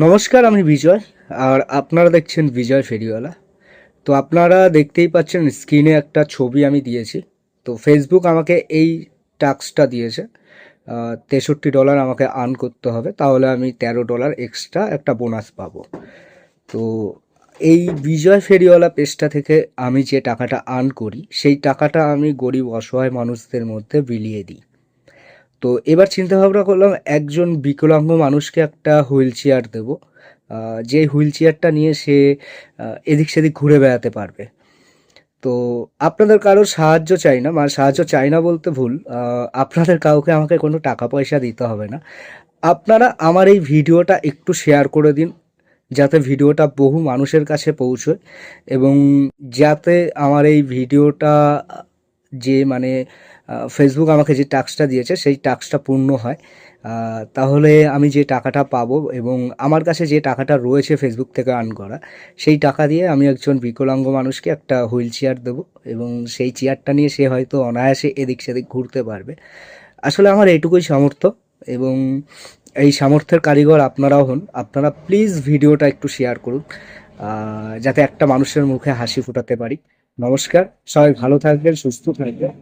নমস্কার, আমি বিজয়। আর আপনারা দেখছেন বিজয় ফেরিওয়ালা। তো আপনারা দেখতেই পাচ্ছেন স্ক্রিনে একটা ছবি আমি দিয়েছি। তো ফেসবুক আমাকে এই টাস্কটা দিয়েছে, $63 আমাকে আর্ন করতে হবে, তাহলে আমি $13 এক্সট্রা একটা বোনাস পাবো। তো এই বিজয় ফেরিওয়ালা পেজটা থেকে আমি যে টাকাটা আর্ন করি সেই টাকাটা আমি গরিব অসহায় মানুষদের মধ্যে বিলিয়ে দিই। তো এবার চিন্তা ভাবনা করলাম একজন বিকলাঙ্গ মানুষকে একটা হুইল চেয়ার দেবো, যে হুইল চেয়ারটা নিয়ে সে এদিক সেদিক ঘুরে বেড়াতে পারবে। তো আপনাদের কারোর সাহায্য চাই না, মানে সাহায্য চাই না বলতে ভুল, আপনাদের কাউকে আমাকে কোনো টাকা পয়সা দিতে হবে না। আপনারা আমার এই ভিডিওটা একটু শেয়ার করে দিন, যাতে ভিডিওটা বহু মানুষের কাছে পৌঁছয় এবং যাতে আমার এই ভিডিওটা যে মানে ফেসবুক আমাকে যে টাস্কটা দিয়েছে সেই টাস্কটা পূর্ণ হয়। তাহলে আমি যে টাকাটা পাবো এবং আমার কাছে যে টাকাটা রয়েছে ফেসবুক থেকে আর্ন করা, সেই টাকা দিয়ে আমি একজন বিকলাঙ্গ মানুষকে একটা হুইল চেয়ার দেবো এবং সেই চেয়ারটা নিয়ে সে হয়তো অনায়াসে এদিক সেদিক ঘুরতে পারবে। আসলে আমার এইটুকুই সামর্থ্য এবং এই সামর্থ্যের কারিগর আপনারাও হন। আপনারা প্লিজ ভিডিওটা একটু শেয়ার করুন, যাতে একটা মানুষের মুখে হাসি ফোটাতে পারি। নমস্কার, সবাই ভালো থাকবেন, সুস্থ থাকবেন।